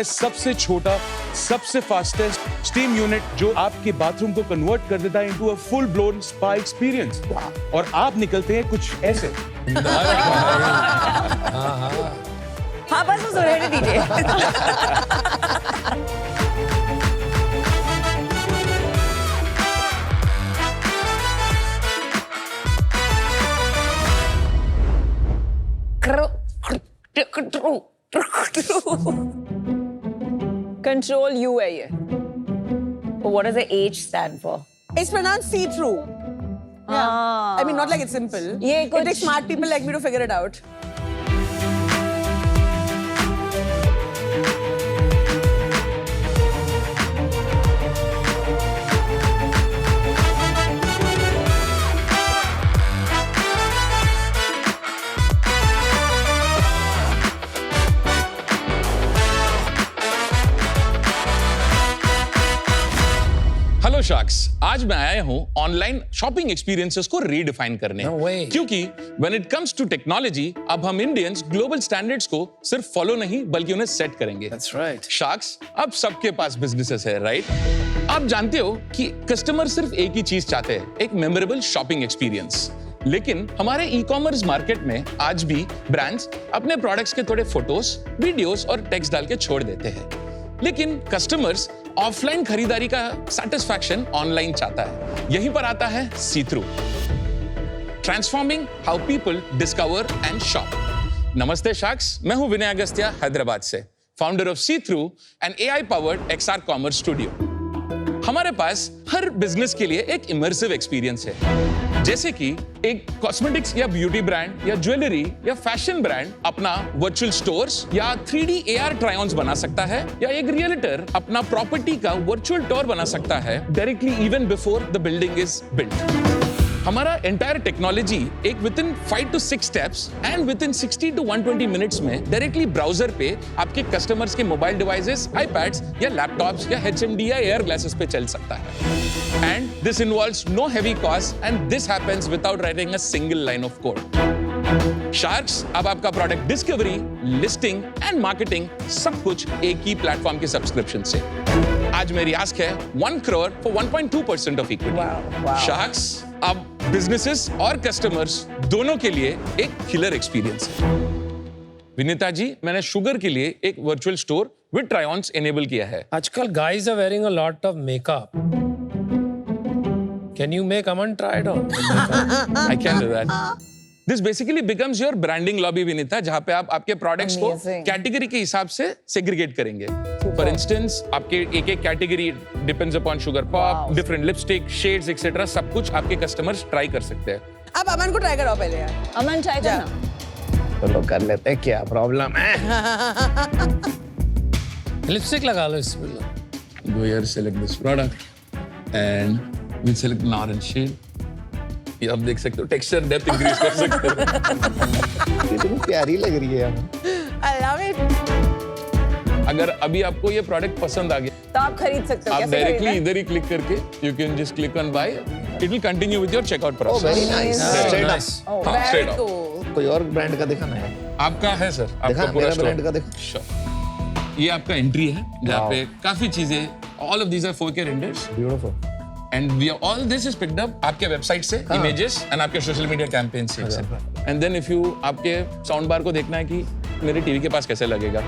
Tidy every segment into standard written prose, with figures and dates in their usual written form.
है सबसे छोटा, सबसे फास्टेस्ट स्टीम यूनिट जो आपके बाथरूम को कन्वर्ट कर देता है into a full blown spa experience. और आप निकलते हैं कुछ ऐसे। हाँ बस उस रहने दीजिए। Control U है ये। What does the H stand for? It's pronounced see-through. Yeah. I mean, not like it's simple. ये It takes smart people like me to figure it out. Hello sharks, आज मैं आया हूं ऑनलाइन शॉपिंग एक्सपीरियंसेस को redefine करने। No way. क्योंकि when it comes to technology अब हम इंडियंस ग्लोबल स्टैंडर्ड्स को सिर्फ फॉलो नहीं बल्कि उन्हें सेट करेंगे। That's right. शार्क्स, अब सबके पास बिजनेसेस है, राइट? आप जानते हो कि कस्टमर सिर्फ एक ही चीज चाहते हैं, एक मेमोरेबल शॉपिंग एक्सपीरियंस। लेकिन हमारे ई कॉमर्स मार्केट में आज भी ब्रांड्स अपने प्रोडक्ट्स के थोड़े फोटोज, वीडियोस और टेक्स्ट डाल के छोड़ देते हैं। लेकिन कस्टमर्स ऑफलाइन खरीदारी का सैटिस्फैक्शन ऑनलाइन चाहता है। यहीं पर आता है see through, transforming how people discover and shop. नमस्ते शार्क्स, मैं हूं विनय अगस्त्या हैदराबाद से, founder of see through and AI powered XR commerce studio. हमारे पास हर बिजनेस के लिए एक इमर्सिव एक्सपीरियंस है। जैसे कि एक कॉस्मेटिक्स या ब्यूटी ब्रांड या ज्वेलरी या फैशन ब्रांड अपना वर्चुअल स्टोर्स या 3D AR ट्राई-ऑन्स बना सकता है, या एक रियल्टर अपना प्रॉपर्टी का वर्चुअल टूर बना सकता है directly even before the building is built. हमारा एंटायर टेक्नोलॉजी एक within 5 to 6 steps and within 60 to 120 minutes में डायरेक्टली ब्राउजर पे आपके कस्टमर्स के मोबाइल डिवाइसेस, आईपैड्स या लैपटॉप्स या HMD या एयर ग्लासेस पे चल सकता है। And this involves no heavy cost and this happens without writing a single line of code. Sharks, अब आपका product discovery, listing and marketing सब कुछ एक ही प्लेटफॉर्म के सब्सक्रिप्शन से। आज मेरी आस्क है 1 crore for 1.2% of equity. Sharks, अब बिजनेसेस और कस्टमर्स दोनों के लिए एक किलर एक्सपीरियंस है। विनीता जी, मैंने शुगर के लिए एक वर्चुअल स्टोर विद ट्राई-ऑन्स एनेबल किया है। आजकल guys are wearing a lot of makeup. Can you make Aman try it on? I can do that. This basically becomes your branding lobby, Vinita, जहाँ पे आप आपके प्रोडक्ट्स को Amazing. कैटेगरी के हिसाब से सेग्रीगेट करेंगे। फॉर इंस्टेंस, आपके एक एक category depends upon sugar pop, different lipstick shades etcetera, सब कुछ आपके कस्टमर्स ट्राई कर सकते हैं। अब अमन को ट्राई कराओ पहले यार। अमन ट्राई करना। चलो कर लेते हैं, क्या प्रॉब्लम है? लिपस्टिक लगा लो इसमें। Go here, select this product and we'll select an orange shade. ये आप देख सकते हो, टेक्सचर डेप्थ इंक्रीज कर सकते हो। कितनी प्यारी लग रही है अमन। I love it. अगर अभी आपको ये प्रोडक्ट पसंद आ गया, तो आप खरीद सकते हो। आप कैसे डायरेक्टली खरीदना है? इधर ही क्लिक करके you can just click on buy, it will continue with your checkout Oh, process. very nice. Straight up. Nice. Oh, हाँ, very straight up. cool. कोई और ब्रांड का दिखाना है? आपका है सर, दिखा, आपका पूरा मेरा स्टोर। ब्रांड का दिखा। Sure. ये आपका एंट्री है जहाँ Wow. पे काफी चीजें, all of these are 4K renders Beautiful. And we all this is picked up आपके वेबसाइट से, इमेजेस एंड आपके सोशल मीडिया कैंपेन से। एंड देन इफ यू आपके साउंड बार को देखना है कि मेरे टीवी के पास कैसे लगेगा,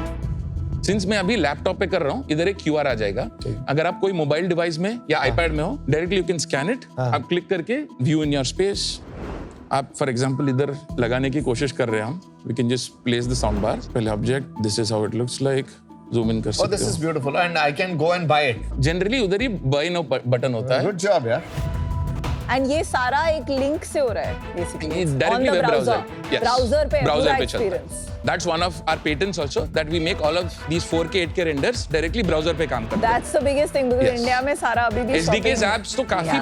सिंस मैं अभी लैपटॉप पे कर रहा हूँ, इधर एक QR आ जाएगा। अगर आप कोई मोबाइल डिवाइस में या आईपैड में हो, directly you can scan it. आप क्लिक करके व्यू इन योर स्पेस, आप फॉर एग्जांपल इधर लगाने की कोशिश कर रहे हैं हम, we can just place the sound bar. पहले object, this is how it looks like, zoom in कर Oh, सकते this is हो। beautiful, and I can go and buy it. Generally उधर ही बाय नाउ बटन होता है। Good job, यार. And ये सारा एक लिंक से हो रहा है basically Directly web browser. Yes. Browser पे Browser पूरा पे चलता है। Experience. That's one of our patents also, that we make all of these 4K 8K renders directly browser पे काम करते हैं। That's the biggest thing, because Yes. India में सारा अभी भी SDKs shopping- apps तो काफी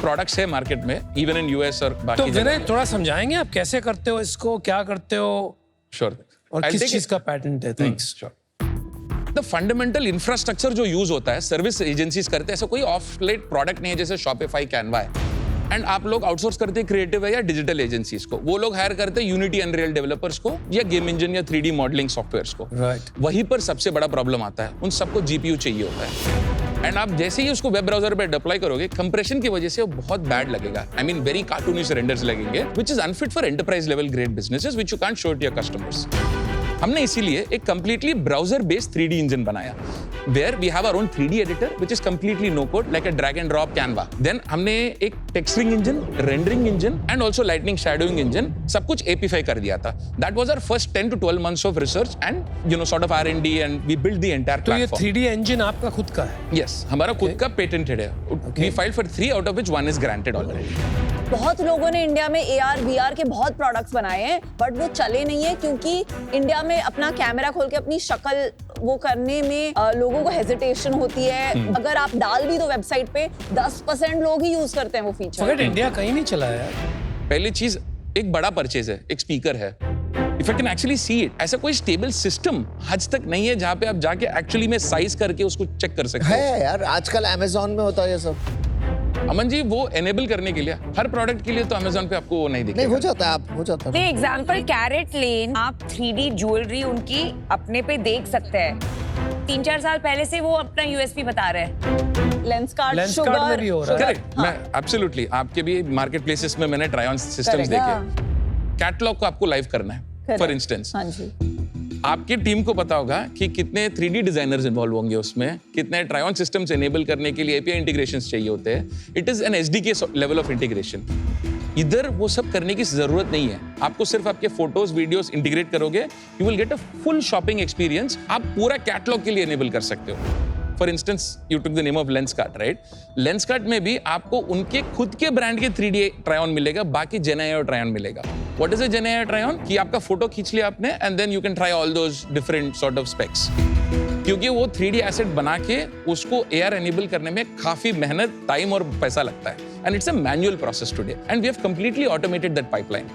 प्रोडक्ट्स है मार्केट में, इवन इन US और तो बाकी विनय, थोड़ा समझाएंगे आप कैसे करते हो इसको, क्या करते हो श्योर। और किस चीज का पैटेंट है? थैंक्स। द फंडामेंटल इंफ्रास्ट्रक्चर जो यूज होता है, सर्विस एजेंसीज करते हैं, ऐसा कोई ऑफ लाइट प्रोडक्ट नहीं है जैसे Shopify, Canva है। एंड आप लोग आउटसोर्स करते हैं क्रिएटिव है या डिजिटल एजेंसीज को, वो लोग हायर करते हैं यूनिटी अनरियल डेवलपर्स को या गेम इंजन या 3D मॉडलिंग सॉफ्टवेयर्स को। Right. वहीं पर सबसे बड़ा प्रॉब्लम आता है, उन सबको जीपीयू चाहिए होता है। एंड आप जैसे ही उसको वेब ब्राउजर पे डिप्लॉय करोगे, कंप्रेशन की वजह से वो बहुत बैड लगेगा। I mean very cartoonish renders लगेंगे, which is unfit for enterprise level great businesses which you can't show to your customers. हमने इसीलिए एक completely browser based 3D engine बनाया, where we have our own 3D editor which is completely no code like a drag and drop Canva. Then हमने एक texturing engine, rendering engine and also lightning shadowing engine सब कुछ API कर दिया था. That was our first 10 to 12 months of research and sort of R&D and we built the entire तो ये platform. 3D engine आपका खुद का है? Yes, हमारा खुद का patented है. We filed for 3 out of which 1 is granted already. बहुत लोगों ने इंडिया में AR VR के बहुत प्रोडक्ट्स बनाए हैं, बट वो चले नहीं है क्योंकि इंडिया में अपना कैमरा खोल के अपनी शक्ल वो करने में लोगों को हेजिटेशन होती है। अगर आप डाल भी दो वेबसाइट पे, 10% लोग ही यूज करते हैं वो फीचर। फॉरगेट इंडिया कहीं नहीं चला है। पहली चीज एक बड़ा परचेज है, एक स्पीकर है। If I can actually see it, ऐसा कोई स्टेबल सिस्टम आज तक नहीं है जहां पे आप जाके एक्चुअली में साइज करके उसको चेक कर सकते हो। है यार, आजकल अमेज़न में होता है ये सब। अमन जी, वो एनेबल करने के लिए हर प्रोडक्ट के लिए तो अमेज़न पे आपको वो नहीं दिखेगा। नहीं, हो जाता है, आप हो जाता है। नहीं, एग्जाम्पल कैरेट लेन, आप 3D ज्वेलरी उनकी अपने पे देख सकते हैं। 3-4 साल पहले से वो अपना USP बता रहे हैं। लेंस कार्ड में भी हो रहा है। करेक्ट, मैं एब्सोल्युटली आपके भी मार्केट प्लेसेस में मैंने ट्राई ऑन सिस्टम्स देखे। कैटलॉग को आपको लाइव करना है फॉर इंस्टेंस। हाँ जी। आपकी टीम को पता होगा कि कितने 3D डिजाइनर्स इन्वॉल्व होंगे उसमें, कितने ट्राई ऑन सिस्टम्स एनेबल करने के लिए API इंटीग्रेशंस चाहिए होते हैं। It is an SDK level of integration. इधर वो सब करने की जरूरत नहीं है, आपको सिर्फ आपके फोटोज वीडियोस इंटीग्रेट करोगे, you will get a full shopping experience. आप पूरा कैटलॉग के लिए एनेबल कर सकते हो। For instance, you took the name of Lenskart, right? Lenskart में भी आपको उनके खुद के ब्रांड के 3D ट्राई ऑन मिलेगा, बाकी जेनआई और ट्राई ऑन मिलेगा। What is a gen AI try on? कि आपका फोटो खींच लिया आपने and then you can try all those different sort of specs. क्योंकि वो 3D एसेट बना के उसको AR एनेबल करने में काफी मेहनत, टाइम और पैसा लगता है, and it's a manual process today and we have completely automated that pipeline.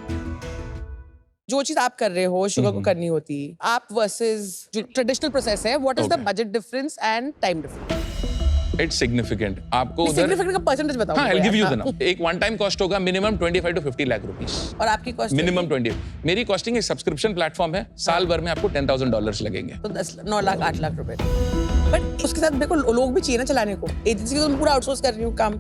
जो चीज आप कर रहे हो शुगर को करनी होती, आप वर्सेस जो ट्रेडिशनल प्रोसेस है, what is the budget difference and time difference? It's significant. आपको उधर सिग्निफिकेंट का परसेंटेज बताओ। हाँ, I'll give you the number. एक वन टाइम कॉस्ट होगा मिनिमम 25 to 50 लाख रुपीस। और आपकी कॉस्ट मिनिमम 20। मेरी कॉस्टिंग एक सब्सक्रिप्शन प्लेटफॉर्म है, साल भर में आपको $10,000 लगेंगे। तो 9 लाख 8 लाख रुपए। बट उसके साथ मेरे को लोग भी चाहिए ना चलाने को। एजेंसी को तो मैं पूरा आउटसोर्स कर रही हूँ काम,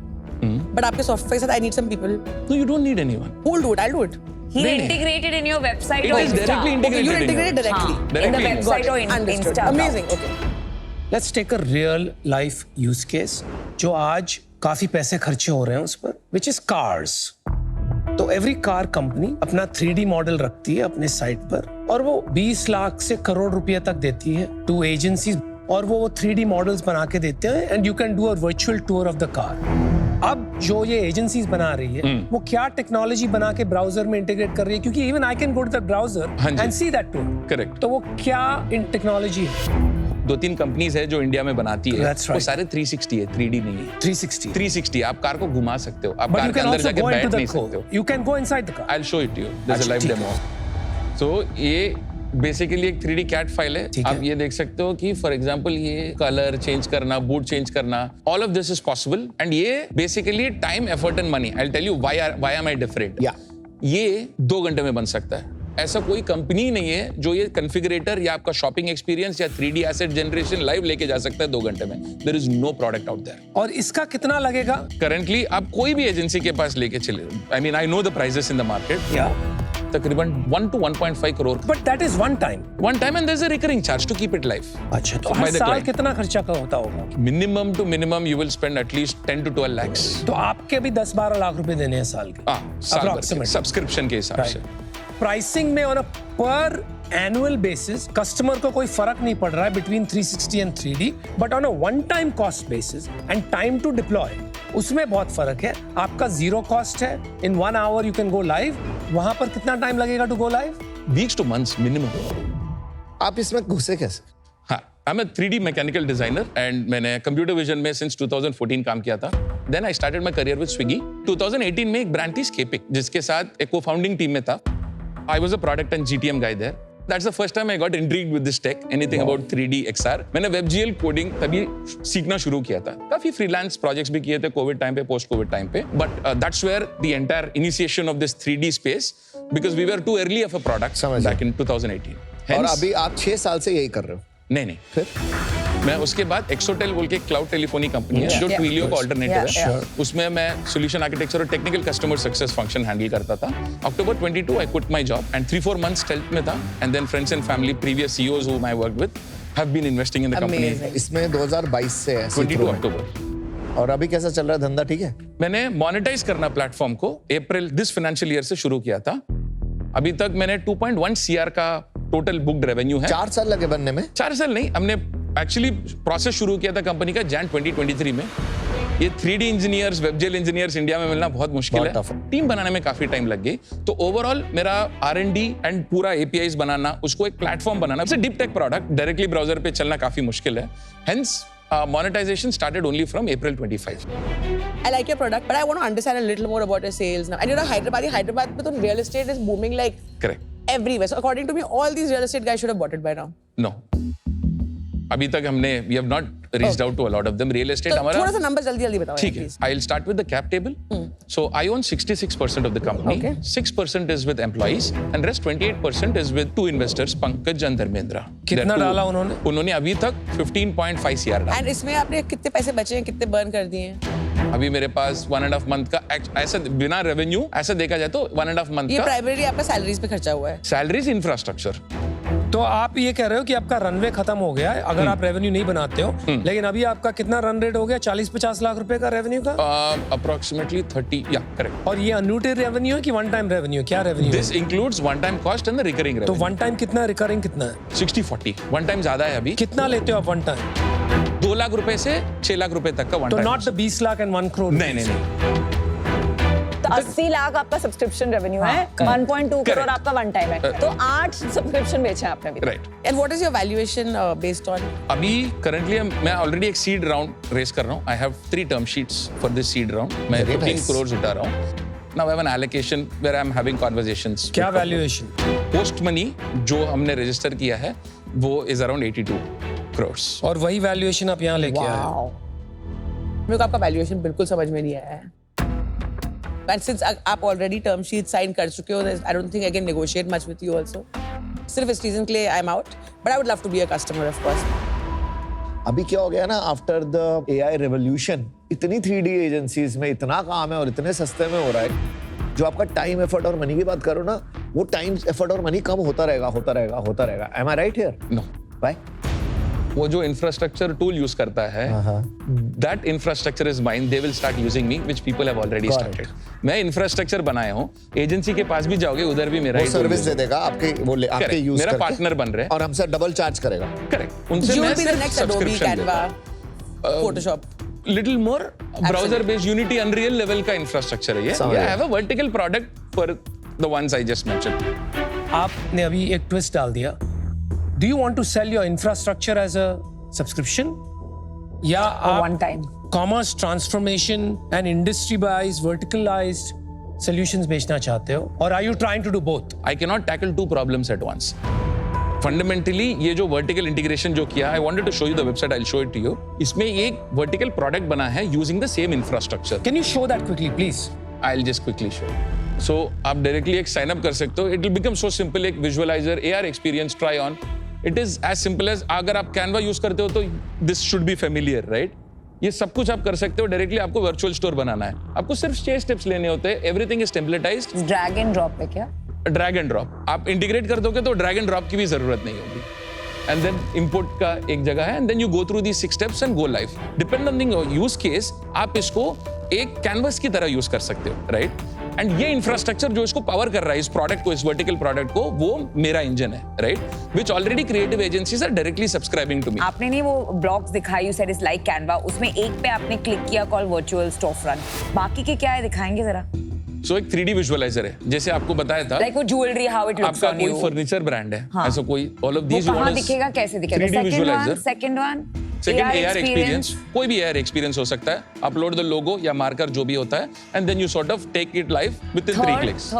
बट आपके सॉफ्टवेयर के साथ I need some people. No, you don't need anyone. Who will do it? I'll do it. He integrated in your website It or is Insta. directly integrated. You in integrated your- directly. In the Directly in- website or in Understood. Insta. Amazing. Okay. Let's take a real life use case जो आज काफी पैसे खर्चे हो रहे हैं उस पर, which is cars. तो एवरी कार कंपनी अपना 3D मॉडल रखती है अपने साइट पर और वो 20 लाख से करोड़ रुपए तक देती है टू एजेंसीज, और वो 3D मॉडल्स बना के देते हैं and you can do a virtual tour of the car. अब जो ये एजेंसीज बना रही है वो क्या टेक्नोलॉजी बना के ब्राउजर में इंटीग्रेट कर रही है, क्योंकि even I can go to the browser and see that tour. Correct. तो वो क्या इन टेक्नोलॉजी है? 2-3 कंपनीज है जो इंडिया में बनाती है। That's right. वो सारे 360 है, 3D नहीं है। 360. 360 आप कार को घुमा सकते हो, आप But कार you के can अंदर also जाके go बैठ into नहीं the सकते हो। car. You can go inside the car. I'll show it to you. There's a अच्छा, live ठीक demo. So ये बेसिकली एक 3D कैट फाइल है। ठीक है। आप ये देख सकते हो कि फॉर एग्जांपल ये कलर चेंज करना, बूट चेंज करना, all of this is possible and ये basically time, effort and money. I will tell you why am I different. Yeah. ये 2 घंटे में बन सकता है। ऐसा कोई कंपनी नहीं है जो ये कॉन्फ़िगरेटर या आपका शॉपिंग एक्सपीरियंस या 3D एसेट जनरेशन लाइव लेके जा सकता है 2 घंटे में। There is no product out there. और इसका कितना लगेगा? करंटली आप कोई भी एजेंसी के पास लेके चले, I mean I know the prices in the market, तकरीबन 1 to 1.5 crore But that is one time. one time and there's a recurring charge to keep it live. अच्छा, तो By हर the साल client. कितना खर्चा का होता होगा? Minimum to minimum you will spend at least 10 to 12 lakhs. तो आपके भी 10-12 लाख रुपए देने हैं साल के। साल भर Approximately. सब्सक्रिप्शन के हिसाब से। प्राइसिंग में ऑन अ पर एनुअल बेसिस कस्टमर को कोई फर्क नहीं पड़ रहा है between 360 and 3D, but on a one time cost basis and time to deploy उसमें बहुत फर्क है। आपका जीरो कॉस्ट है, in 1 hour you can go live. वहां पर कितना टाइम लगेगा to go live? Weeks to months minimum. आप इसमें घुसे कैसे? हाँ, I'm a 3D mechanical designer and मैंने कंप्यूटर विजन में सिंस 2014 काम किया था। Then I started my career with Swiggy. 2018 में एक ब्रांड थी स्केपिक जिसके साथ एक को फाउंडिंग टीम में था। I was a product and GTM guy there. That's the first time I got intrigued with this tech, anything about 3D XR. मैंने WebGL कोडिंग तभी सीखना शुरू किया था. काफी freelance projects भी किए थे कोविड टाइम पे, पोस्ट कोविड टाइम पे. But that's where the entire initiation of this 3D space, because we were too early of a product back in 2018. और अभी आप 6 साल से यही कर रहे हो. नहीं फिर मैं उसके बाद एक्सोटेल बोल के क्लाउड टेलीफोनी कंपनी है जो ट्विलियो का ऑल्टरनेटिव है. उसमें मैं सोल्यूशन आर्किटेक्चर और technical customer success function handle करता था. October 22 I quit my job and 3-4 months stealth में था. And then friends and family previous CEOs whom I worked with have been investing in the company. इसमें 2022 से है 22 अक्टूबर. और अभी कैसा चल रहा है धंधा? ठीक है. मैंने मोनेटाइज करना प्लेटफॉर्म को अप्रैल दिस फाइनेंशियल ईयर से शुरू किया था. अभी तक मैंने 2.1 CR का टोटल बुक्ड रेवेन्यू है. 4 साल लगे बनने में? 4 साल नहीं, हमने एक्चुअली प्रोसेस शुरू किया था कंपनी का जैन 2023 में. ये 3D इंजीनियर्स, वेबजेल इंजीनियर्स इंडिया में मिलना बहुत मुश्किल है. टीम बनाने में काफी टाइम लग गई. तो ओवरऑल मेरा R&D एंड पूरा APIs बनाना, उसको एक platform banana, it's a deep tech product, directly browser पे चलना काफी मुश्किल है. Hence monetization started only from April 25. I like your product, but I want to understand a little more about your sales now. And you're a Hyderabad में तो real estate is booming like Correct. everywhere. So according to me, all these real estate guys should have bought it by now. No. अभी तक हमने we have not reached out to a lot of them. Real estate तो हमारा थोड़ा सा number जल्दी बताओ. ठीक है. I'll start with the cap table. So I own 66% of the company. Okay. 6% is with employees and rest 28% is with 2 investors, Pankaj and Dharmendra. कितना डाला उन्होंने? उन्होंने अभी तक 15.5 CR डाला. And इसमें आपने कितने पैसे बचे हैं, कितने बर्न कर दिए हैं? अभी मेरे पास 1.5 month का ऐसा बिना रेवेन्यू ऐसा देखा जाए तो 1.5 month ये का प्राइमरी आपका सैलरीज पे खर्चा हुआ है. Salaries infrastructure. तो आप ये कह रहे हो कि आपका रनवे खत्म हो गया है अगर आप रेवेन्यू नहीं बनाते हो, लेकिन अभी आपका कितना रन रेट हो गया? 40-50 लाख रुपए का रेवेन्यू का? अप्रोक्सीमेटली 30, या करेक्ट. और ये अन्यूटी रेवेन्यू है कि वन टाइम रेवेन्यू? क्या revenue? This includes one time cost and the recurring तो रेवेन्यू. वन टाइम कितना, रिकरिंग कितना है? 60-40. वन टाइम ज्यादा है अभी. कितना लेते हो आप वन टाइम? 2 लाख रुपए से 6 लाख रुपए तक का वन तो time. Not the 20 lakh and 1 crore? नहीं. तो 80 लाख आपका सब्सक्रिप्शन रेवेन्यू है, 1.2 करोड़ आपका वन टाइम है. तो 8 सब्सक्रिप्शन बेचे हैं आपने अभी. Right. And what is your valuation based on? अभी करंटली मैं ऑलरेडी एक सीड राउंड रेस कर रहा हूँ. I have 3 term sheets for this seed round. मैं 15 करोड़ उठा रहा हूँ. Now I have an allocation where I am having conversations. क्या वैल्यूएशन? पोस्ट मनी जो हमने रजिस्टर किया है वो इज अराउंड 82 crores. और वही वैल्यूएशन आप यहाँ लेके आए? Wow. मेरे को आपका वैल्यूएशन बिल्कुल समझ में नहीं आया है. And since आप already term sheet sign कर चुके हो, I don't think I can negotiate much with you also. सिर्फ इस reason के लिए I'm out, but I would love to be a customer of course. अभी क्या हो गया ना, आफ्टर द AI revolution, इतनी 3D एजेंसीज में इतना काम है और इतने सस्ते में हो रहा है. जो आपका टाइम, एफर्ट और मनी की बात करो ना, वो टाइम, एफर्ट और मनी कम होता रहेगा. Am I right here? No. Why? वो जो इंफ्रास्ट्रक्चर टूल यूज करता है, that infrastructure is mine. They will start using me, which people have already started. मैं इंफ्रास्ट्रक्चर बनाया हूँ. एजेंसी के पास भी जाओगे उधर भी मेरा वो सर्विस दे देगा आपके, वो आपके यूज मेरा करके, पार्टनर बन रहे हैं और हमसे डबल चार्ज करेगा. करेक्ट. उनसे You मैं will be the सिर्फ next Adobe, सब्सक्रिप्शन Canva, देता हूँ. Photoshop. Little more browser based Unity Unreal level का इंफ्रास्ट्रक्चर है ये. I have a vertical product for the ones I just mentioned. आपने अभी एक ट्विस्ट डाल दिया. Do you want to sell your infrastructure as a subscription, या one time. Commerce transformation and industry wise verticalised solutions बेचना चाहते हो, और are you trying to do both? I cannot tackle 2 problems at once. Fundamentally, ये जो vertical integration जो किया, I wanted to show you the website. I'll show it to you. इसमें एक vertical product बना है using the same infrastructure. Can you show that quickly please? I'll just quickly show. So आप directly एक sign up कर सकते हो. It will become so simple. एक visualizer, AR experience, try on. It is as simple as अगर आप Canva use करते हो तो this should be familiar, right? ये सब कुछ आप कर सकते हो. डायरेक्टली आपको वर्चुअल स्टोर बनाना है. आपको सिर्फ 6 स्टेप्स लेने होते हैं. Everything is templatised. Drag and drop पे क्या? Drag and drop. आप इंटीग्रेट कर दोगे तो ड्रैग एंड ड्रॉप की भी जरूरत नहीं होगी. एंड देन इंपोर्ट का एक जगह है, and then you go through the 6 steps and go live. Depend on the use case आप इसको एक कैनवस की तरह यूज कर सकते हो, राइट? एंड ये इंफ्रास्ट्रक्चर जो इसको पावर कर रहा है, इस प्रोडक्ट को, इस वर्टिकल प्रोडक्ट को, वो मेरा इंजन है, right? Which already creative agencies are directly subscribing to me. आपने नहीं वो ब्लॉग्स दिखाई, you said it's like Canva, उसमें एक पे आपने क्लिक किया कॉल वर्चुअल स्टोर फ्रंट. बाकी के क्या है दिखाएंगे जरा? सो एक 3D विजुअलाइजर है, जैसे आपको बताया था. लाइक वो ज्वेलरी हाउ इट लुक्स आपका ऑन यू. कोई फर्नीचर ब्रांड है, हाँ. ऐसा कोई, ऑल ऑफ वो दीज यू कहाँ वांट दिखेगा, कैसे दिखेगा? 3D second one, visualiser. Second one. Second AR AR experience. Experience, कोई भी AR एक्सपीरियंस हो सकता है. अपलोड द लोगो या मार्कर जो भी होता है, and then you sort of take it live with in 3 clicks.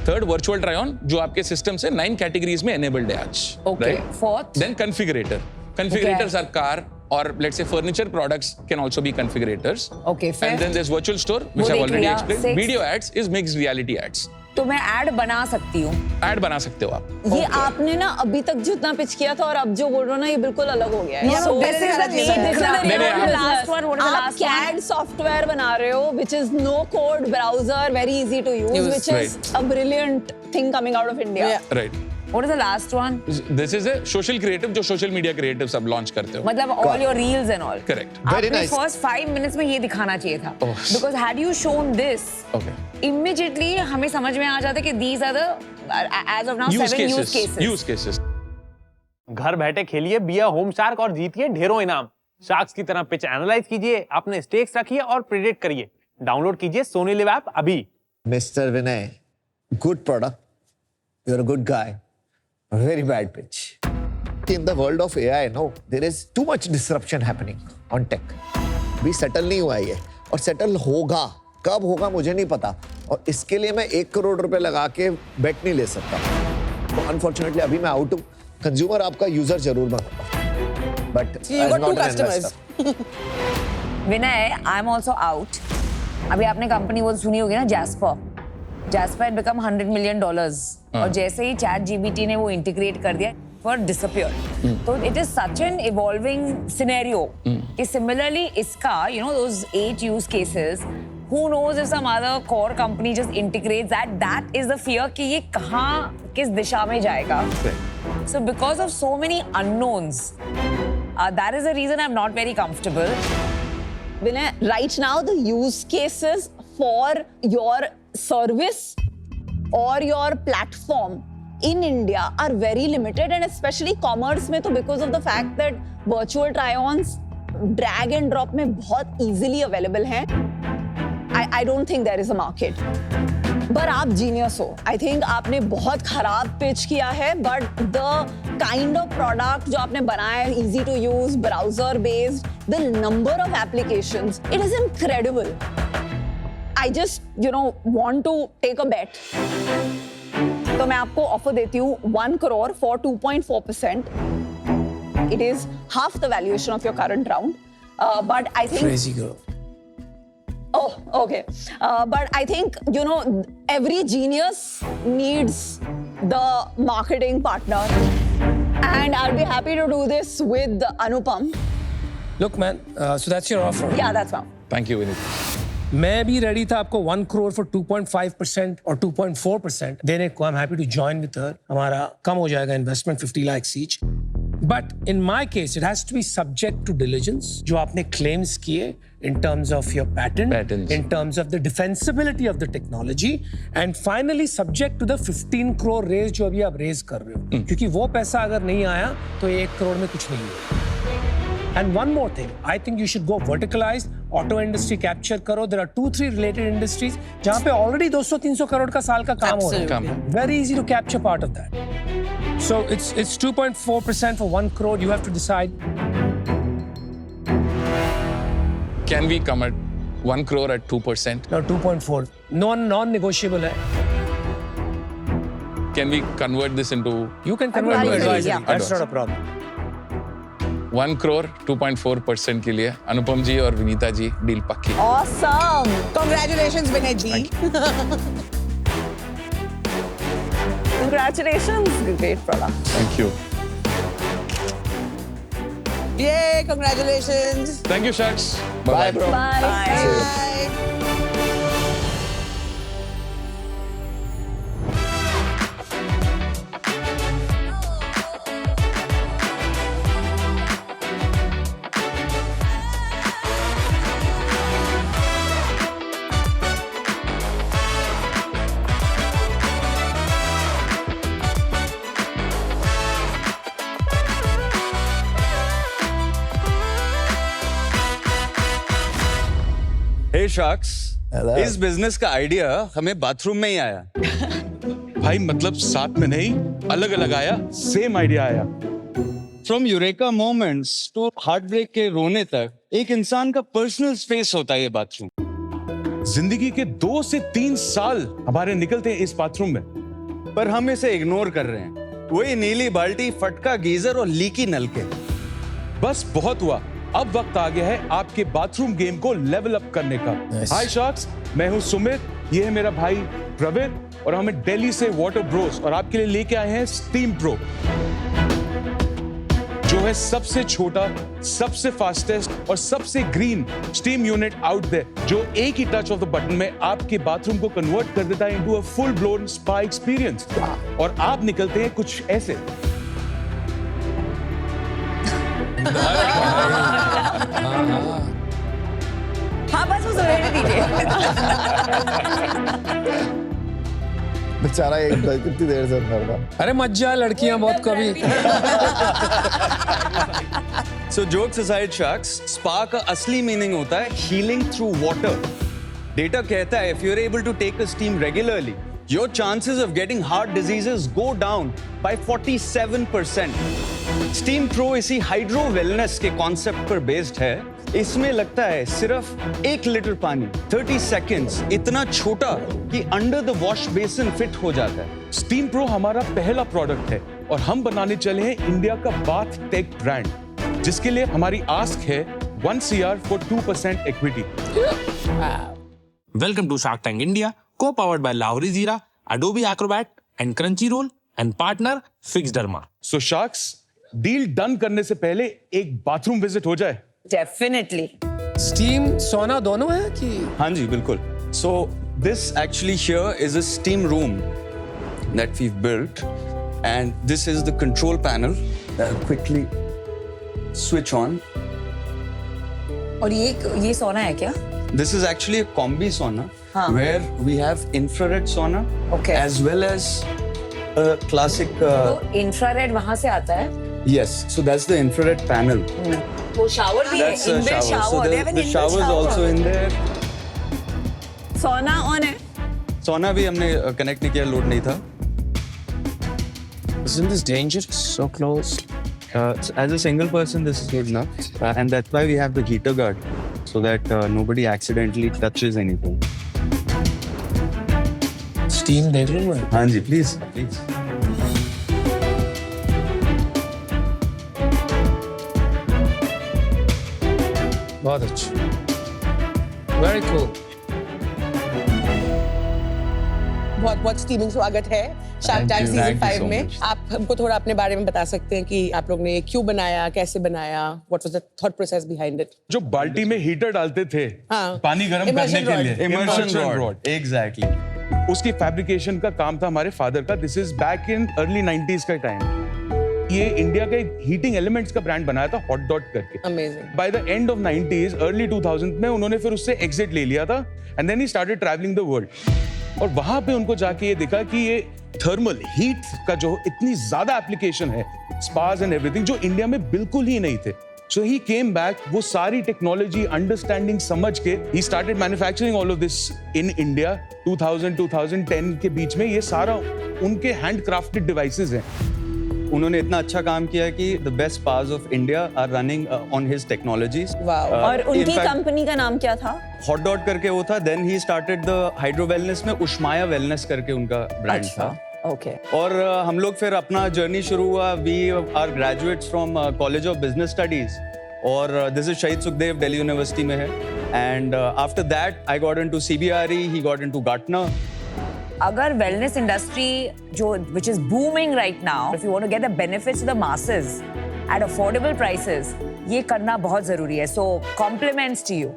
Third virtual try on, जो आपके सिस्टम से 9 कैटेगरीज में एनेबल्ड है आज. Okay. Fourth? Then configurator. Configurators are car or let's say furniture products can also be configurators. Okay, fair. And then there's virtual store, which वो I've देख already लिया. explained. Six. Video ads is mixed reality ads. तो मैं add बना सकती हूँ. Ad बना सकते हो आप. ये आपने ना अभी तक जितना पिच किया था और अब जो बोल रहे हो ना, ये बिल्कुल अलग हो गया है. Yeah, So, this is the this is main the नहीं, real नहीं, last business. one, what is the आप last one? CAD सॉफ्टवेयर बना रहे हो, which is no code browser, very easy to use, which is a brilliant thing coming out of India. Yeah. Right. What is the last one? This is a social creative जो social media creatives अब launch करते हो. मतलब all your reels and all. Correct. Very आपने nice. first 5 minutes में ये दिखाना चाहिए था. Oh. Because had you shown this, Okay. immediately हमें समझ में आ जाता कि these are the as of now Use 7 use cases. cases. Use cases. घर बैठे खेलिए बिया होम शार्क और जीतिए ढेरों इनाम। शार्क्स की तरह पिच एनालाइज कीजिए, अपने स्टेक्स रखिए और प्रेडिक्ट करिए। डाउनलोड कीजिए सोनी लिव ऐप अभी। Mr. Vinay, good product. You're a good guy. Very bad pitch. In the world of AI, no, there is too much disruption happening on tech. भी settle नहीं हुआ ये, और सेटल होगा, कब होगा मुझे नहीं पता, और इसके लिए मैं 1 करोड़ रुपए लगा के बेट नहीं ले सकता. तो अनफॉर्चुनेटली अभी मैं आउट हूँ. कंज्यूमर आपका यूजर जरूर बनूंगा, but You got 2 customers. Vinay, I am also out. अभी आपने कंपनी वो सुनी होगी ना, jasper. Jasper had become $100 million और जैसे ही चैट जीपीटी ने वो इंटीग्रेट कर दिया, for disappear. तो it is such an evolving scenario कि similarly इसका, you know, those 8 use cases, who knows if some other core company just integrates that. That is the fear कि ये कहाँ, किस दिशा में जाएगा. So because of so many unknowns, that is the reason I'm not very comfortable. Vinay, right now the use cases for your service or your platform in India are very limited, and especially commerce में तो because of the fact that virtual try-ons drag and drop में बहुत easily available हैं. I don't think there is a market. पर आप genius हो. I think आपने बहुत खराब पिच किया है, but the kind of product जो आपने बनाया है, easy to use, browser based, the number of applications, it is incredible. I just, you know, want to take a bet. तो मैं आपको ऑफर देती हूँ 1 crore for 2.4%. It is half the valuation of your current round. But I think Crazy girl. Oh, okay. But I think, you know, every genius needs the marketing partner. And I'll be happy to do this with Anupam. Look, man, so that's your offer. Yeah, that's fine. Thank you, Vinit. मैं भी ready था आपको 1 crore for 2.5% और 2.4% देने को. I'm happy to join with her. हमारा कम हो जाएगा investment 50 lakhs each. But in my case, it has to be subject to diligence. जो आपने claims किए in terms of your Patents. in terms of the defensibility of the technology, and finally subject to the 15 crore raise जो अभी आप raise कर रहे हो. क्योंकि वो पैसा अगर नहीं आया तो 1 crore में कुछ नहीं है. And one more thing, I think you should go verticalized. Auto industry capture करो. There are 2-3 related industries जहाँ पे already 200-300 करोड़ का साल का काम हो रहा है. Very easy to capture part of that. So it's 2.4% for 1 crore. You have to decide. Can we come at 1 crore at 2%? No, 2.4. Non-negotiable है. Can we convert this into You can convert to Advisory, advisory. yeah. That's not a problem. 1 crore 2.4% के लिए अनुपम जी और Vinita ji deal पक्की. Awesome. Congratulations, Vinay ji. Congratulations. Great product. Thank you. Yay, congratulations. Thank you, Sharks. Bye, bro. Bye. Bye. Hey sharks, Hello. इस business का idea हमें bathroom में ही आया. भाई मतलब साथ में नहीं, अलग अलग आया, सेम आइडिया आया. From eureka moments to heart break के रोने तक एक इंसान का पर्सनल स्पेस होता है ये बाथरूम। जिंदगी के 2 से 3 साल हमारे निकलते हैं इस बाथरूम में, पर हम इसे इग्नोर कर रहे हैं। वही नीली बाल्टी, फटका गीजर और लीकी नलके। बस बहुत हुआ, अब वक्त आ गया है आपके बाथरूम गेम को लेवल अप करने का। हाय शार्क्स, मैं हूं सुमित, ये है मेरा भाई प्रवीण और हमें दिल्ली से वाटर ब्रोस और आपके लिए लेके आए हैं स्टीम प्रो, जो है सबसे छोटा, सबसे फास्टेस्ट और सबसे green steam unit out there, जो एक ही टच ऑफ द बटन में आपके बाथरूम को कन्वर्ट कर देता है into a full blown spa experience. और आप निकलते हैं कुछ ऐसे। हाँ बस उस रहने दीजिए। बेचारा एक कितनी देर से अंदर था। अरे मत जा, लड़कियां बहुत कभी। So jokes aside, Sharks, spa का असली मीनिंग होता है healing through water. Data कहता है if you're able to take a steam regularly, your chances of getting heart diseases go down by 47%. Steam Pro इसी हाइड्रो वेलनेस के concept पर based है। इसमें लगता है सिर्फ 1 लीटर पानी, 30 सेकेंड्स, इतना छोटा कि under the wash basin fit हो जाता है। स्टीम प्रो हमारा पहला प्रोडक्ट है और हम बनाने चले हैं इंडिया का बाथ टेक ब्रांड, जिसके लिए हमारी आस्क है 1 CR for 2% equity. Welcome to Shark Tank India, co-powered by Lahori Zira, Adobe Acrobat and Crunchyroll and partner Fixderma. So Sharks, deal done करने से पहले एक बाथरूम विजिट हो जाए। डेफिनेटली। स्टीम सोना दोनों है कि? हाँ जी बिल्कुल। So this actually here is a steam room that we've built and this is the control panel that I'll quickly switch on. और ये सोना है क्या? This is actually a combi sauna हाँ. where we have infrared sauna Okay. as well as a classic. तो infrared वहां से आता है? Yes, so that's the infrared panel. वो शावर भी है, That's a inbuilt shower. So shower. They have an the inbuilt shower is shower. also in there. सोना on है। Sauna भी हमने कनेक्ट नहीं किया, लोड नहीं था. Isn't this dangerous? So close. As a single person, this is good enough, and that's why we have the heater guard, so that nobody accidentally touches anything. Steam देख लूँ मैं? हाँ जी, please, please. बहुत अच्छा। Very cool. बहुत बहुत steaming स्वागत है शार्क टैंक सीजन 5 में। आप हमको थोड़ा अपने बारे में बता सकते हैं कि आप लोग ने क्यों बनाया, कैसे बनाया, what was the thought process behind it? जो बाल्टी में हीटर डालते थे हाँ। पानी गर्म करने Immersion के rod. लिए, Immersion rod. Exactly. उसकी फैब्रिकेशन का काम था हमारे फादर का। This is back in early 90s का टाइम। ये इंडिया के हीटिंग एलिमेंट्स का ब्रांड बनाया था हॉट डॉट करके। Amazing. By the end of 90s, early 2000 में उन्होंने फिर उससे एग्जिट ले लिया था and then he started travelling the world. और वहां पे उनको जाके ये देखा कि ये थर्मल हीट का जो इतनी ज्यादा एप्लीकेशन है, स्पास एंड एवरीथिंग, जो इंडिया में बिल्कुल ही नहीं थे। So he came back, वो सारी टेक्नोलॉजी अंडरस्टैंडिंग समझ के he started manufacturing all of this in India 2000-2010 के बीच में। ये सारा उनके हैंडक्राफ्टेड डिवाइसेस हैं। उन्होंने इतना अच्छा काम किया कि the best spas of India are running on his technologies. Wow. और In उनकी fact, कंपनी का नाम क्या था? हॉट डॉट करके वो था, then he started the hydro wellness में उष्माया वेलनेस करके उनका ब्रांड था। ओके। और हम लोग फिर अपना जर्नी शुरू हुआ। We are graduates from college of business studies और this is Shaheed Sukhdev, Delhi university में है। And after that I got into CBRE, he got into Gartner. अगर वेलनेस इंडस्ट्री जो which is booming right now, if you want to get the benefits to the masses at affordable prices, ये करना बहुत जरूरी है। So compliments to you.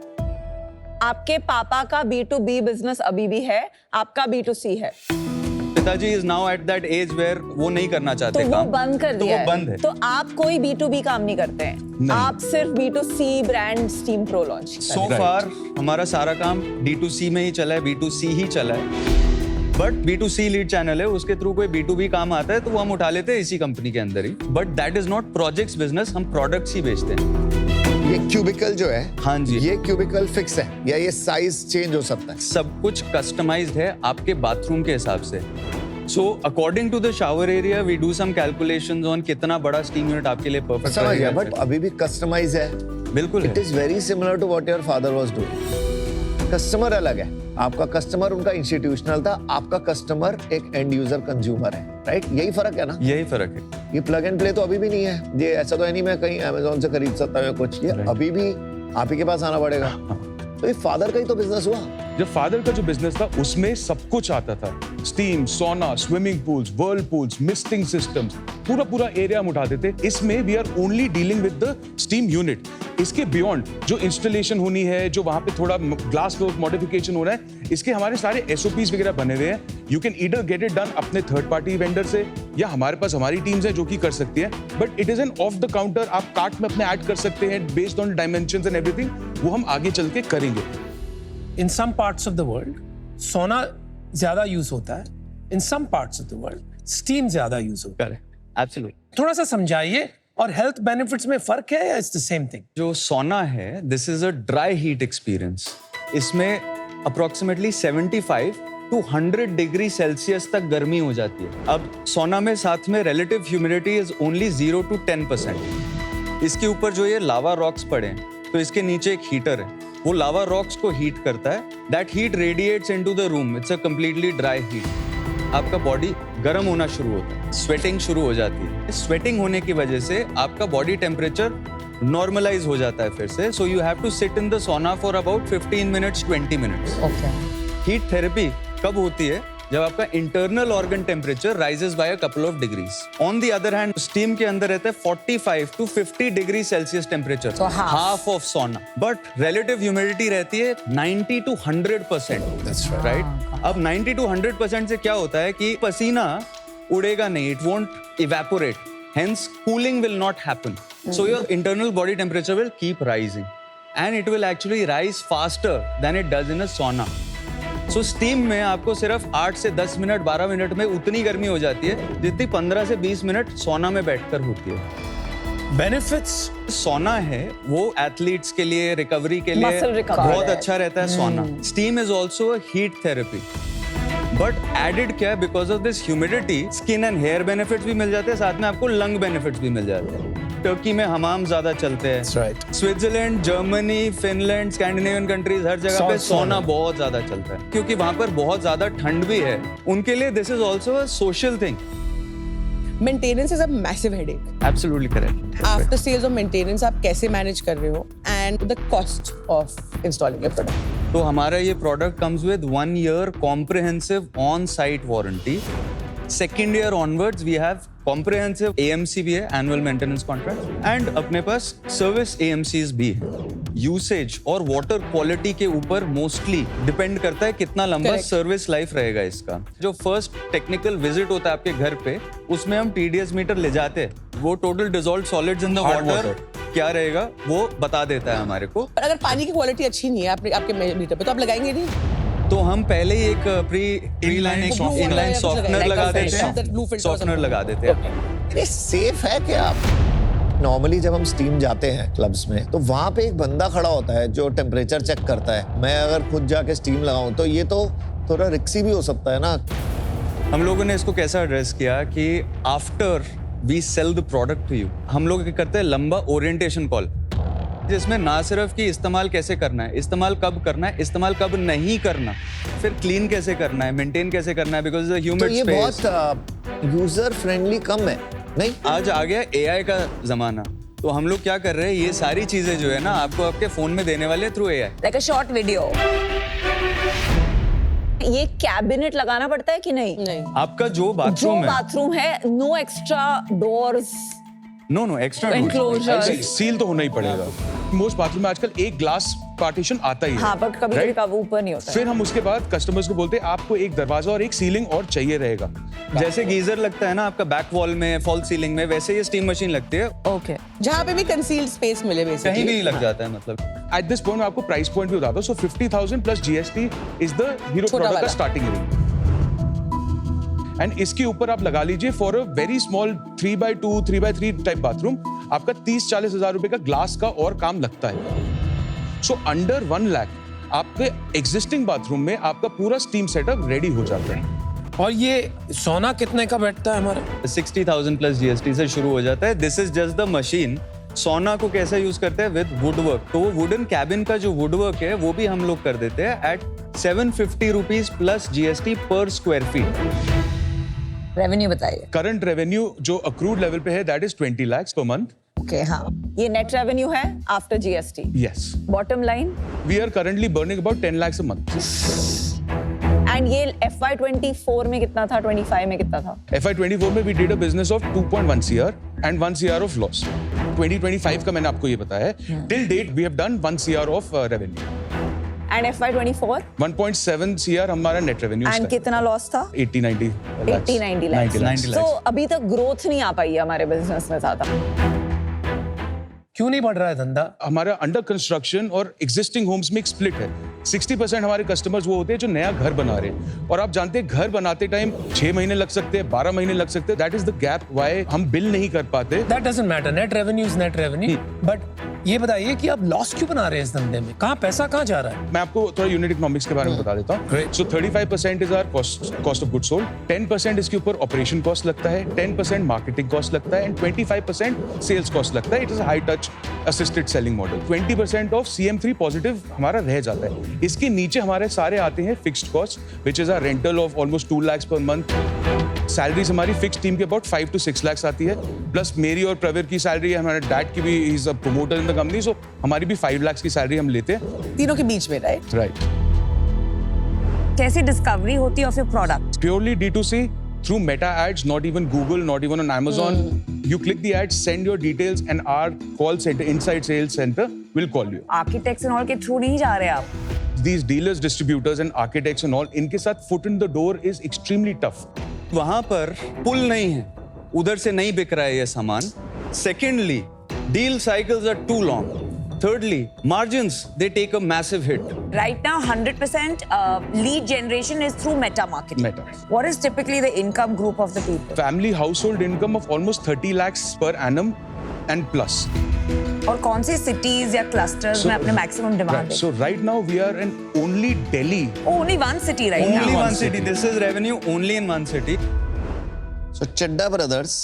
आपके पापा का B2B बिजनेस अभी भी है, आपका B2C है। पिताजी is now at that age where वो नहीं करना चाहते तो वो काम। बंद कर तो दिया वो बंद है। तो आप कोई B2B काम नहीं करते हैं, आप सिर्फ B2C brand steam pro launch. So far हमारा सारा काम D2C में ही चला है, B2C ही चला है। बट B2C लीड चैनल है, उसके थ्रू कोई B2B काम आता है तो वो हम उठा लेते हैं इसी कंपनी के अंदर ही। But that is not projects business, हम प्रोडक्ट्स ही बेचते हैं। ये क्यूबिकल जो है, हाँ जी, ये क्यूबिकल फिक्स है या ये साइज चेंज हो सकता है? सब कुछ कस्टमाइज्ड है आपके बाथरूम के हिसाब से। So according to the shower area, we do some calculations on कितना बड़ा steam unit आपके लिए perfect समझ गया, रहेगा। बट अभी भी कस्टमाइज है। बिल्कुल इट है। Is very similar to what your father was doing. Customer अलग है, आपका कस्टमर उनका इंस्टीट्यूशनल था, आपका कस्टमर एक एंड यूजर कंज्यूमर है, राइट? यही फर्क है ना। यही फर्क है। ये प्लग एंड प्ले तो अभी भी नहीं है। ये ऐसा तो है नहीं मैं कहीं अमेज़न से खरीद सकता हूँ कुछ, ये अभी भी आप ही के पास आना पड़ेगा। तो ये फादर का ही तो बिजनेस हुआ। जब फादर का जो बिजनेस था उसमें सब कुछ आता था, steam, sauna, swimming pools, whirlpools, misting systems, पूरा एरिया हम उठाते थे। इसमें we are only dealing with the steam unit. इसके बियॉन्ड जो इंस्टॉलेशन होनी है, जो वहां पे थोड़ा ग्लास मॉडिफिकेशन होना है, इसके हमारे सारे एसओपीज वगैरह बने हुए हैं। You can either get it done अपने थर्ड पार्टी वेंडर से, या हमारे पास हमारी टीम्स है जो कि कर सकती है। But it is an of the counter, आप कार्ट में अपने ऐड कर सकते हैं based on dimensions and everything. वो हम आगे चल के करेंगे। In some parts of the world, सोना ज्यादा यूज होता है. In some parts of the world, steam ज्यादा यूज होता है. Correct, absolutely. थोड़ा सा समझाइए, और हेल्थ बेनिफिट्स में फर्क है या इट्स द सेम थिंग? जो सोना है, this is a dry heat experience. इसमें अप्रोक्सीमेटली 75 to 100 डिग्री सेल्सियस तक गर्मी हो जाती है। अब सोना में साथ में relative humidity is only 0 to 10%। इसके ऊपर जो ये लावा रॉक्स पड़े हैं, तो इसके नीचे एक हीटर है, वो लावा रॉक्स को हीट करता है। That heat radiates into the room. It's a completely dry heat. आपका बॉडी गर्म होना शुरू होता है, स्वेटिंग शुरू हो जाती है। स्वेटिंग होने की वजह से आपका बॉडी टेम्परेचर नॉर्मलाइज हो जाता है फिर से। So you have to sit in the sauna for about 15 minutes 20 minutes. Heat therapy कब होती है? जब आपका internal organ temperature rises by a couple of degrees. On the other hand steam के अंदर रहता है 45 to 50 degree Celsius temperature, half of sauna. But relative humidity रहती है 90 to 100%, राइट? अब 90 to 100% से क्या होता है कि पसीना उड़ेगा नहीं, it won't evaporate, hence cooling will not happen. So your internal body temperature will keep rising and it will actually rise faster than it does in a sauna. So steam में आपको सिर्फ 8 से 10 मिनट 12 मिनट में उतनी गर्मी हो जाती है जितनी 15 से 20 मिनट सोना में बैठकर होती है। बेनिफिट्स? सोना है वो एथलीट्स के लिए, रिकवरी के लिए Muscle recovery बहुत अच्छा रहता है sauna. Steam is also a heat therapy. But added क्या है, because of this humidity skin and hair benefits भी मिल जाते हैं, साथ में आपको लंग बेनिफिट्स भी मिल जाते हैं। टर्की में हमाम ज्यादा चलते हैं, Switzerland, Germany, Finland, Scandinavian countries, हर जगह पे सोना बहुत ज्यादा चलता है क्योंकि वहां पर बहुत ज्यादा ठंड भी है। उनके लिए this is also a social thing. Maintenance is a massive headache. Absolutely correct. After sales और maintenance आप कैसे manage कर रहे हो, and the cost of installing a product? तो हमारा ये product comes with 1 year comprehensive on-site warranty. Second year onwards we have comprehensive AMC भी है, annual maintenance contract, and अपने पास service AMCs भी है। यूसेज और वाटर क्वालिटी के ऊपर मोस्टली डिपेंड करता है कितना लंबा सर्विस लाइफ रहेगा इसका। जो फर्स्ट टेक्निकल विजिट होता है आपके घर पे, उसमें हम TDS मीटर ले जाते हैं, वो total dissolved solids in the water क्या रहेगा वो बता देता है हमारे को। पर अगर पानी की क्वालिटी अच्छी नहीं है आपके मीटर पे, तो आप लगाएंगे नहीं? तो हम पहले ही एक प्री लाइन इनलाइन सॉफ्टनर लगा देते हैं, सॉफ्टनर लगा देते हैं। ये सेफ है क्या? आप नॉर्मली जब हम स्टीम जाते हैं क्लब्स में, तो वहां पे एक बंदा खड़ा होता है जो टेम्परेचर चेक करता है। मैं अगर खुद जाके स्टीम लगाऊं तो ये तो थोड़ा रिस्की भी हो सकता है ना। हम लोगों ने इसको कैसा एड्रेस किया कि after we sell the product to you, हम लोग करते हैं लंबा ओरिएंटेशन कॉल, जिसमें ना सिर्फ कि इस्तेमाल कैसे करना है, इस्तेमाल कब करना है, इस्तेमाल कब नहीं करना, फिर क्लीन कैसे करना है, मेंटेन कैसे करना है, बिकॉज ह्यूमिड स्पेस। तो ये बहुत यूजर फ्रेंडली कम है नहीं? आज आ गया AI का जमाना, तो हम लोग क्या कर रहे हैं, ये सारी चीजें जो है ना आपको आपके फोन में देने वाले through AI। Like a short video. ये कैबिनेट लगाना पड़ता है कि नहीं? नहीं। आपका जो बाथरूम है, no extra doors, no extra enclosure, seal तो होना ही पड़ेगा। मोस्ट बाथरूम में आजकल एक ग्लास पार्टीशन आता ही है। हाँ, बट कभी कभी ऊपर नहीं होता। फिर हम उसके बाद कस्टमर्स को बोलते हैं आपको एक दरवाजा और एक सीलिंग और चाहिए रहेगा। जैसे गीजर लगता है ना आपका बैक वॉल में, फॉल सीलिंग में, वैसे ये स्टीम मशीन लगती है। ओके, जहाँ पे भी कंसील्ड स्पेस मिले बेसिकली, कहीं भी लग जाता है। मतलब एट दिस पॉइंट मैं आपको प्राइस पॉइंट भी बताता हूँ। सो 50,000 plus GST is the hero product का स्टार्टिंग रेंज। एंड इसके ऊपर आप लगा लीजिए for a very small 3x2 3x3 type bathroom आपका 30-40 हजार रुपए का ग्लास का और काम लगता है। सो अंडर 1 लाख आपके एग्जिस्टिंग बाथरूम में आपका पूरा स्टीम सेटअप रेडी हो जाता है। और ये सोना कितने का बैठता है हमारा? 60,000 प्लस GST से शुरू हो जाता है. This is just the machine. सोना को कैसे यूज करते हैं विद वुडवर्क, तो वो वुडन कैबिन का जो वुडवर्क है वो भी हम लोग कर देते हैं एट 750 रुपीज प्लस GST पर स्क्वायर फीट. रेवेन्यू बताइए. करंट रेवेन्यू जो अक्रूड लेवल पे है that is 20 lakhs per month. Okay हाँ. ये नेट रेवेन्यू है after GST. Yes. Bottom line. We are currently burning about 10 lakhs a month. And ये FY24 में कितना था, 25 में कितना था? FY24 में we did a business of 2.1 CR and 1 CR of loss. 2025 का मैंने आपको ये बताया है. Till date we have done 1 CR of revenue. And FY24 1.7 CR हमारा नेट रेवेन्यू. एंड कितना लॉस था? 80-90 lakhs. 90 lakhs. So अभी तक ग्रोथ नहीं आ पाई है हमारे बिजनेस में ज्यादा. क्यों नहीं बढ़ रहा है धंधा? हमारा अंडर कंस्ट्रक्शन और एग्जिस्टिंग होम्स में एक स्प्लिट है. 60% हमारे कस्टमर्स वो होते हैं जो नया घर बना रहे हैं, और आप जानते हैं घर बनाते टाइम 6 महीने लग सकते हैं, 12 महीने लग सकते हैं. That is the gap why हम बिल नहीं कर पाते. That doesn't matter. Net revenue is net revenue. But ये बताइए कि आप लॉस क्यों बना रहे हैं इस धंधे में? कहाँ पैसा कहाँ जा रहा है? मैं आपको थोड़ा यूनिट इकोनॉमिक्स के बारे में बता देता हूँ. Great. So 35% is our cost of goods sold, 10% इसके ऊपर ऑपरेशन कॉस्ट लगता है, 10% मार्केटिंग कॉस्ट लगता है एंड 25% सेल्स कॉस्ट लगता है. It is high touch assisted selling model. 20% of CM3 positive हमारा रह जाता है. इसके नीचे हमारे सारे आते हैं fixed cost which is our rental of almost 2 lakhs per month. Salaries हमारी फिक्स टीम के अबाउट 5 to 6 lakhs आती है, प्लस मेरी और प्रवीर की सैलरी है, हमारे डैड की भी, he is a promoter in the company, so हमारी भी 5 lakhs की सैलरी हम लेते हैं. तीनों के बीच में, राइट? राइट. कैसी डिस्कवरी होती है of your product? Purely D2C through meta ads, not even Google, not even on Amazon. You click the ads, send your details, and our call center, inside sales center, will call you. Architects and all के through नहीं जा रहे आप? These dealers, distributors, and architects and all, इनके साथ foot in the door is extremely tough. वहां पर पुल नहीं है, उधर से नहीं बिक रहा है ये सामान. Secondly, deal cycles are too long. Thirdly, margins, they take a massive hit. Right now, 100% lead generation is through meta marketing. Meta. What is typically the income group of the people? Family household income of almost 30 lakhs per annum and plus. और कौन सी cities या clusters में अपने maximum demand Right. है? So right now we are in only Delhi. Oh, only one city right Only now. one city. This is revenue only in one city. So Chadha brothers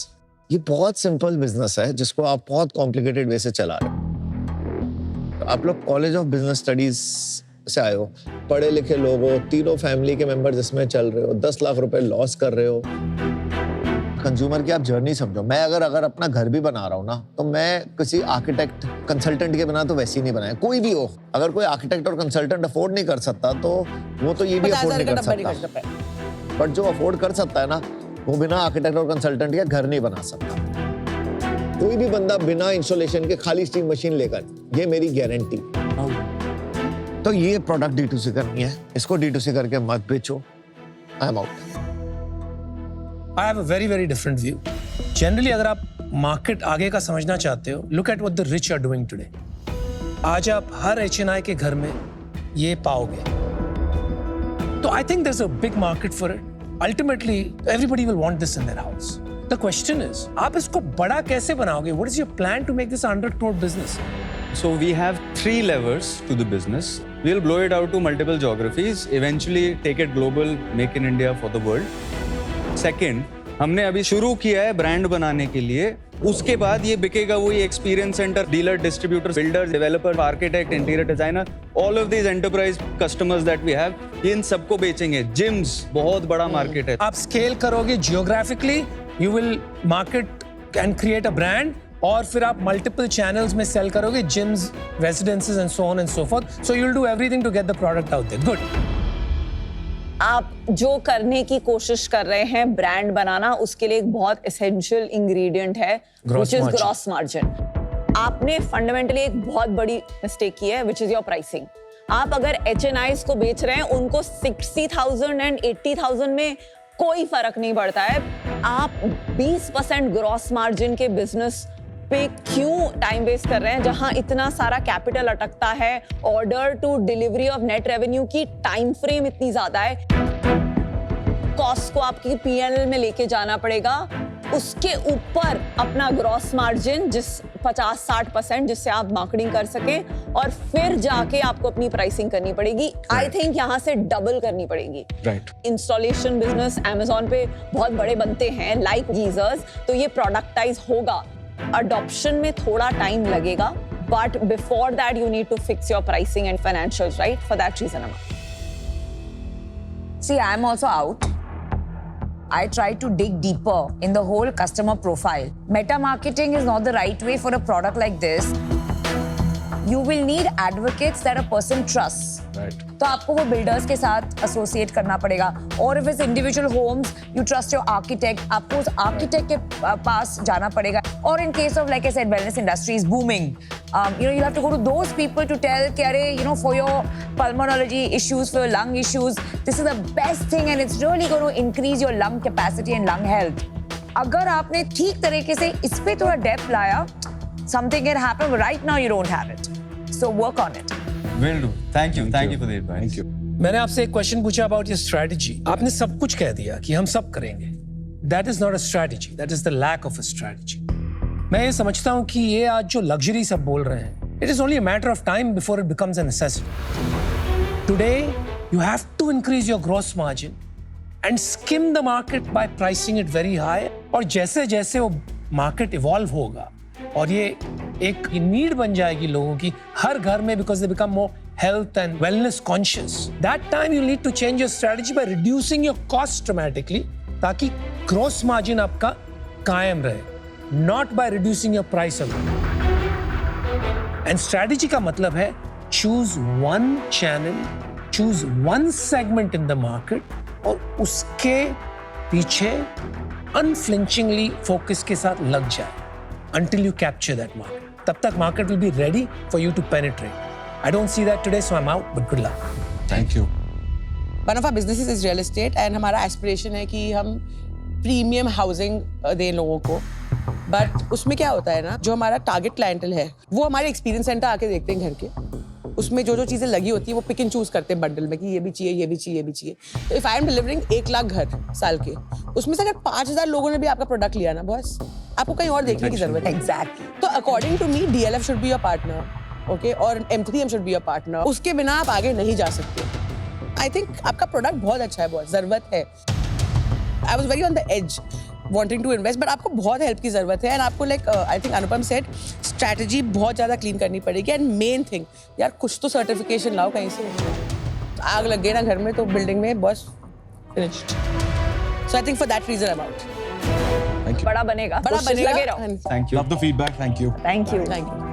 ये बहुत simple business है जिसको आप बहुत complicated वे से चला रहे हो. आप लोग कॉलेज ऑफ बिजनेस स्टडीज से आए हो, पढ़े लिखे लोग हो, तीनों फैमिली के मेंबर्स इसमें चल रहे हो, 10 लाख रुपए लॉस कर रहे हो. कंज्यूमर की आप जर्नी समझो. मैं अगर अपना घर भी बना रहा हूँ ना, तो मैं किसी आर्किटेक्ट कंसल्टेंट के बिना तो वैसे ही नहीं बनाया. कोई भी हो, अगर कोई आर्किटेक्ट और कंसल्टेंट अफोर्ड नहीं कर सकता तो वो तो ये भी अफोर्ड नहीं कर सकता. बट जो अफोर्ड कर सकता है ना, वो बिना आर्किटेक्ट और कंसल्टेंट के घर नहीं बना सकता. कोई भी बंदा बिना इंस्टॉलेशन के खाली स्टीम मशीन लेकर, ये मेरी गारंटी. तो ये प्रोडक्ट D2C करनी है, इसको D2C करके मत बेचो. I am out. I have a very, very different view. Generally, अगर आप मार्केट आगे का समझना चाहते हो, look at what the rich are doing today. आज आप हर HNI के घर में ये पाओगे. तो I think there's a big market for it. Ultimately, everybody will want this in their house. The question is, आप इसको बड़ा कैसे बनाओगे? What is your plan to make this 100 crore business? So we have 3 levers to the business. We'll blow it out to multiple geographies, eventually take it global, make in India for the world. Second, हमने अभी शुरू किया है brand बनाने के लिए. उसके बाद ये बिकेगा वही experience centre, dealer, distributor, builder, developer, architect, interior designer, all of these enterprise customers that we have, इन सबको बेचेंगे. जिम्स बहुत बड़ा मार्केट है. आप स्केल करोगे geographically, you will market and create a brand, और फिर आप मल्टीपल चैनल्स में सेल करोगे, gyms, residences and so on and so forth. So you will do everything to get the product out there. Good. आप जो करने की कोशिश कर रहे हैं ब्रांड बनाना, उसके लिए एक बहुत एसेंशियल इंग्रेडिएंट है व्हिच इज ग्रॉस मार्जिन. आपने फंडामेंटली एक बहुत बड़ी मिस्टेक की है व्हिच इज योर प्राइसिंग. आप अगर HNIs को बेच रहे हैं, उनको 60,000 एंड 80,000 में कोई फर्क नहीं पड़ता है. आप 20% ग्रॉस मार्जिन के बिजनेस पे क्यों टाइम वेस्ट कर रहे हैं, जहां इतना सारा कैपिटल अटकता है, order to delivery of net revenue की टाइम फ्रेम इतनी ज्यादा है, कॉस्ट को आपकी P&L में लेके जाना पड़ेगा, उसके ऊपर अपना ग्रॉस मार्जिन जिस 50-60% जिससे आप मार्केटिंग कर सकें और फिर जाके आपको अपनी प्राइसिंग करनी पड़ेगी। आई थिंक यहाँ से डबल करनी पड़ेगी। राइट। इंस्टॉलेशन बिजनेस Amazon पे बहुत बड़े बनते हैं लाइक गीजर्स, तो ये प्रोडक्टाइज होगा। अडॉप्शन में थोड़ा टाइम लगेगा, but before that you need to fix your pricing and financials, right? For that reason See, I'm also out. I try to dig deeper in the whole customer profile. Meta marketing is not the right way for a product like this. You will need advocates that a person trusts. Right. तो आपको वो builders के साथ associate करना पड़ेगा, और if it's individual homes you trust your architect, आपको उस आर्किटेक्ट के पास जाना पड़ेगा। और in case of like I said wellness industry is booming, you have to go to those people to tell कि अरे for your pulmonology issues, for your lung issues, this is the best thing and it's really going to increase your lung capacity and lung health. अगर आपने ठीक तरीके से इस पे थोड़ा डेप्थ लाया, something can happen, but right now you don't have it. So work on it. Will do. Thank you for the advice. Thank you. मैंने आपसे एक क्वेश्चन पूछा अबाउट योर स्ट्रेटजी। आपने सब कुछ कह दिया कि हम सब करेंगे। That is not a strategy, that is the lack of a strategy. मैं ये समझता हूं कि ये आज जो लग्जरी सब बोल रहे हैं, it is only a matter of time before it becomes a necessity. Today you have to increase your gross margin and skim the market by pricing it very high. और जैसे जैसे वो मार्केट इवॉल्व होगा और ये एक need बन जाएगी लोगों की हर घर में, because they become more health and wellness conscious, that time you need to change your strategy by reducing your costs dramatically, ताकि gross margin आपका कायम रहे, not by reducing your price alone. And strategy का मतलब है choose one channel, choose one segment in the market और उसके पीछे unflinchingly focus के साथ लग जाए until you capture that market. तब तक market will be ready for you to penetrate. I don't see that today, so I'm out, but good luck. Thank you. One of our businesses is real estate and हमारा aspiration है कि हम premium housing दें लोगों को। But उसमें क्या होता है ना, जो हमारा टारगेट क्लाइंटल है वो हमारे एक्सपीरियंस सेंटर आके देखते हैं घर के, उसमें जो जो चीज़ें लगी होती है वो पिक एंड चूज करते हैं बंडल में कि ये भी चाहिए, ये भी चाहिए, ये भी चाहिए। तो if I am delivering 1 lakh घर साल के, उसमें से अगर 5,000 लोगों ने भी आपका प्रोडक्ट लिया ना बॉस, आपको कहीं और देखने की जरूरत है। एग्जैक्टली। तो according to me DLF should be your partner, okay, और M3M should be your partner. उसके बिना आप आगे नहीं जा सकते। आई थिंक आपका प्रोडक्ट बहुत अच्छा है, बहुत जरूरत है। I was very on the edge wanting to invest, but आपको बहुत हेल्प की जरूरत है। एंड आपको like I think Anupam said strategy बहुत ज्यादा क्लीन करनी पड़ेगी। एंड मेन थिंग यार, कुछ तो सर्टिफिकेशन लाओ कहीं से। आग लग गई ना घर में तो बिल्डिंग में बस finished. So I think for that reason about बड़ा बनेगा, बड़ा बनेगा। लगे रहो। Thank you. Love the feedback. Thank you. Thank you. Thank you.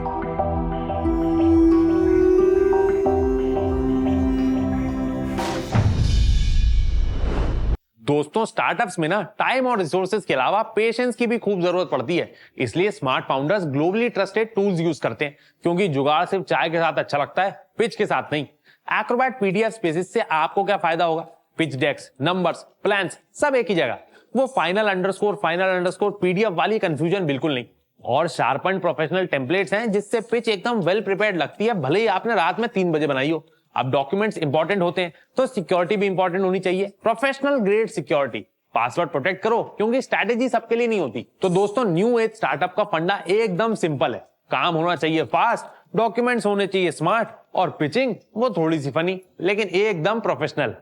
दोस्तों, स्टार्टअप्स में ना टाइम और रिसोर्सेज के अलावा पेशेंस की भी खूब जरूरत पड़ती है। इसलिए smart founders globally trusted tools use करते हैं, क्योंकि जुगाड़ सिर्फ चाय के साथ अच्छा लगता है, पिच के साथ नहीं। एक्रोबैट PDF स्पेसिस से आपको क्या फायदा होगा? पिच डेक्स, नंबर्स, प्लान्स सब एक ही जगह। वो फाइनल अंडरस्कोर PDF वाली कंफ्यूजन बिल्कुल नहीं। और शार्पन प्रोफेशनल टेम्पलेट्स हैं जिससे पिच एकदम वेल प्रिपेयर्ड लगती है, भले ही आपने रात में 3 बजे बनाई हो। अब डॉक्यूमेंट्स इंपॉर्टेंट होते हैं तो सिक्योरिटी भी इंपॉर्टेंट होनी चाहिए, professional grade security. Password protect करो, क्योंकि स्ट्रैटेजी सबके लिए नहीं होती। तो दोस्तों, न्यू एज स्टार्टअप का फंडा एकदम सिंपल है। काम होना चाहिए फास्ट, डॉक्यूमेंट्स होने चाहिए स्मार्ट, और पिचिंग वो थोड़ी सी फनी लेकिन एकदम प्रोफेशनल।